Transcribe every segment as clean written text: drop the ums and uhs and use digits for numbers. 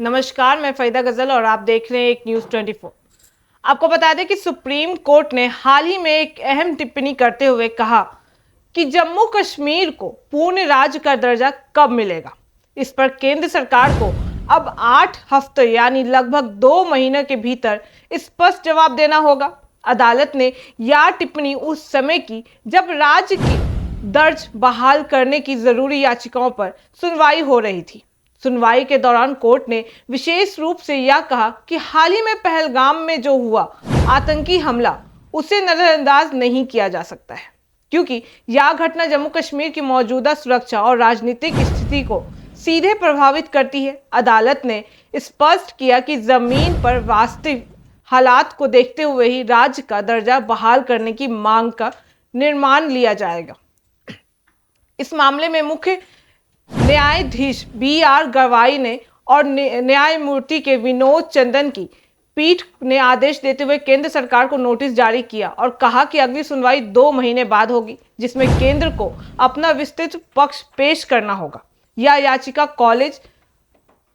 नमस्कार, मैं फरीदा गजल और आप देख रहे हैं एक न्यूज़ 24। आपको बता दें कि सुप्रीम कोर्ट ने हाल ही में एक अहम टिप्पणी करते हुए कहा कि जम्मू कश्मीर को पूर्ण राज्य का दर्जा कब मिलेगा। इस पर केंद्र सरकार को अब 8 हफ्ते यानी लगभग 2 महीने के भीतर स्पष्ट जवाब देना होगा। अदालत ने यह टिप्पणी उस समय की जब राज्य की दर्ज बहाल करने की जरूरी याचिकाओं पर सुनवाई हो रही थी। सुनवाई के दौरान कोर्ट ने विशेष रूप से यह कहा कि हाल ही में पहलगाम में जो हुआ आतंकी हमला उसे नजरअंदाज नहीं किया जा सकता है, क्योंकि यह घटना जम्मू कश्मीर की मौजूदा सुरक्षा और राजनीतिक स्थिति को सीधे प्रभावित करती है। अदालत ने स्पष्ट किया कि जमीन पर वास्तविक हालात को देखते हुए ही राज्य का दर्जा बहाल करने की मांग का निर्माण लिया जाएगा। इस मामले में मुख्य न्यायाधीश बी.आर. गवाई ने और न्यायमूर्ति के विनोद चंदन की पीठ ने आदेश देते हुए केंद्र सरकार को नोटिस जारी किया और कहा कि अगली सुनवाई 2 महीने बाद होगी, जिसमें केंद्र को अपना विस्तृत पक्ष पेश करना होगा। यह याचिका कॉलेज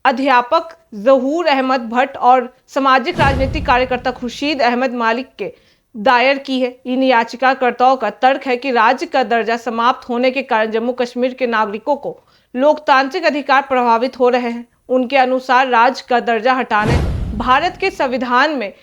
अध्यापक जहूर अहमद भट्ट और सामाजिक राजनीतिक कार्यकर्ता खुर्शीद अहमद मालिक के दायर की है। इन याचिकाकर्ताओं का तर्क है कि राज्य का दर्जा समाप्त होने के कारण जम्मू कश्मीर के नागरिकों को लोकतांत्रिक अधिकार प्रभावित हो रहे हैं। उनके अनुसार राज्य का दर्जा हटाने भारत के संविधान में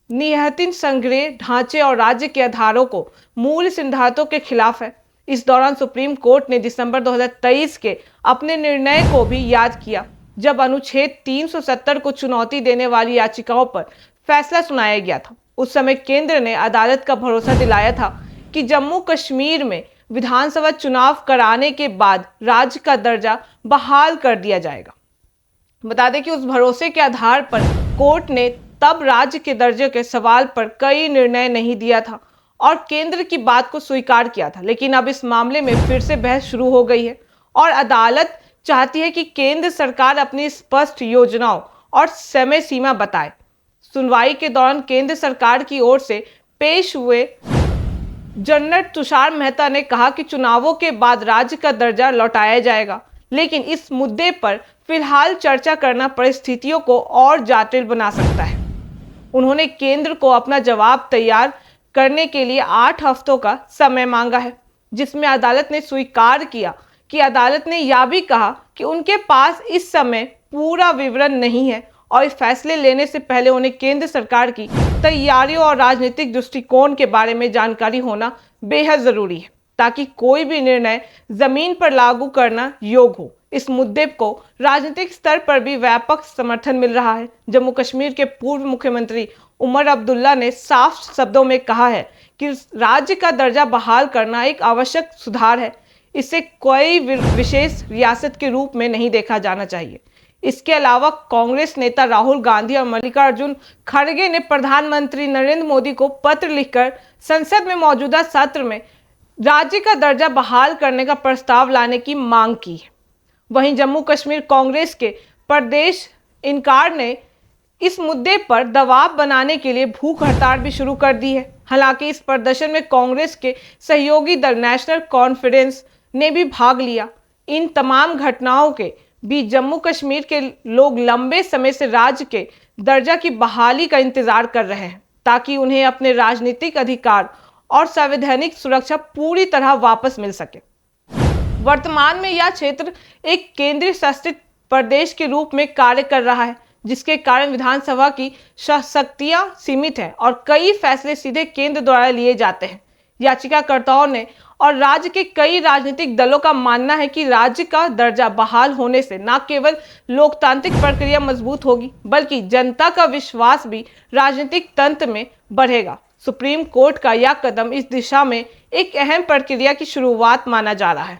निहित संघीय ढांचे और राज्य के आधारों को मूल सिद्धांतों के खिलाफ है। इस दौरान सुप्रीम कोर्ट ने दिसंबर 2023 के अपने निर्णय को भी याद किया, जब अनुच्छेद 370 को चुनौती देने वाली याचिकाओं पर फैसला सुनाया गया था। उस समय केंद्र ने अदालत का भरोसा दिलाया था कि जम्मू कश्मीर में विधानसभा चुनाव कराने के बाद राज्य का दर्जा बहाल कर दिया जाएगा। बता दें कि उस भरोसे के आधार पर कोर्ट ने तब राज्य के दर्जे के सवाल पर कई निर्णय नहीं दिया था और केंद्र की बात को स्वीकार किया था। लेकिन अब इस मामले में फिर से बहस शुरू हो गई है और अदालत चाहती है कि केंद्र सरकार अपनी स्पष्ट योजनाओं और समय सीमा बताए। सुनवाई के दौरान केंद्र सरकार की ओर से पेश हुए जनरल तुषार मेहता ने कहा कि चुनावों के बाद राज्य का दर्जा लौटाया जाएगा, लेकिन इस मुद्दे पर फिलहाल चर्चा करना परिस्थितियों को और जटिल बना सकता है। उन्होंने केंद्र को अपना जवाब तैयार करने के लिए 8 हफ्तों का समय मांगा है, जिसमें अदालत ने स्वीकार किया कि अदालत ने यह भी कहा कि उनके पास इस समय पूरा विवरण नहीं है और इस फैसले लेने से पहले उन्हें केंद्र सरकार की तैयारियों और राजनीतिक दृष्टिकोण के बारे में जानकारी होना बेहद जरूरी है, ताकि कोई भी निर्णय जमीन पर लागू करना योग्य हो। इस मुद्दे को राजनीतिक स्तर पर भी व्यापक समर्थन मिल रहा है। जम्मू कश्मीर के पूर्व मुख्यमंत्री उमर अब्दुल्ला ने साफ शब्दों में कहा है कि राज्य का दर्जा बहाल करना एक आवश्यक सुधार है। इसे कोई विशेष रियासत के रूप में नहीं देखा जाना चाहिए। इसके अलावा कांग्रेस नेता राहुल गांधी और मल्लिकार्जुन खड़गे ने प्रधानमंत्री नरेंद्र मोदी को पत्र लिखकर संसद में मौजूदा सत्र में राज्य का दर्जा बहाल करने का प्रस्ताव लाने की मांग की है। वहीं जम्मू कश्मीर कांग्रेस के प्रदेश इंकार ने इस मुद्दे पर दबाव बनाने के लिए भूख हड़ताल भी शुरू कर दी है। हालांकि इस प्रदर्शन में कांग्रेस के सहयोगी दल नेशनल कॉन्फ्रेंस ने भी भाग लिया। इन तमाम घटनाओं के बीच जम्मू कश्मीर के लोग लंबे समय से राज्य के दर्जा की बहाली का इंतजार कर रहे हैं, ताकि उन्हें अपने राजनीतिक अधिकार और संवैधानिक सुरक्षा पूरी तरह वापस मिल सके। वर्तमान में यह क्षेत्र एक केंद्रीय शासित प्रदेश के रूप में कार्य कर रहा है, जिसके कारण विधानसभा की शक्तियां सीमित हैं और कई फैसले सीधे केंद्र द्वारा लिए जाते हैं। याचिकाकर्ताओं ने और राज्य के कई राजनीतिक दलों का मानना है कि राज्य का दर्जा बहाल होने से न केवल लोकतांत्रिक प्रक्रिया मजबूत होगी, बल्कि जनता का विश्वास भी राजनीतिक तंत्र में बढ़ेगा। सुप्रीम कोर्ट का यह कदम इस दिशा में एक अहम प्रक्रिया की शुरुआत माना जा रहा है,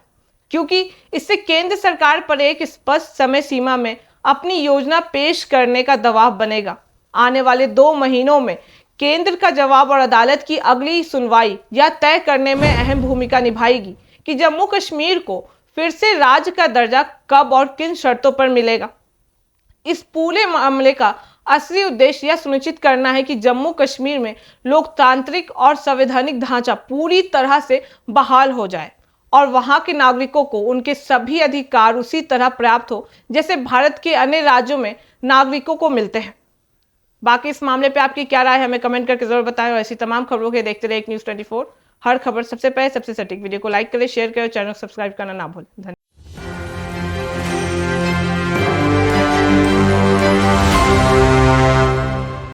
क्योंकि इससे केंद्र सरकार पर एक स्पष्ट समय सीमा में अपनी योजना पेश करने का दबाव बनेगा। आने वाले 2 महीनों में केंद्र का जवाब और अदालत की अगली सुनवाई यह तय करने में अहम भूमिका निभाएगी कि जम्मू कश्मीर को फिर से राज्य का दर्जा कब और किन शर्तों पर मिलेगा। इस पूरे मामले का असली उद्देश्य यह सुनिश्चित करना है कि जम्मू कश्मीर में लोकतांत्रिक और संवैधानिक ढांचा पूरी तरह से बहाल हो जाए और वहां के नागरिकों को उनके सभी अधिकार उसी तरह प्राप्त हो जैसे भारत के अन्य राज्यों में नागरिकों को मिलते हैं। बाकी इस मामले पे आपकी क्या राय है हमें कमेंट करके जरूर बताएं और ऐसी तमाम खबरों के देखते रहे एक न्यूज़ 24। हर खबर सबसे पहले सबसे सटीक। वीडियो को लाइक करें, शेयर करें, चैनल को सब्सक्राइब करना ना भूलें। धन्यवाद।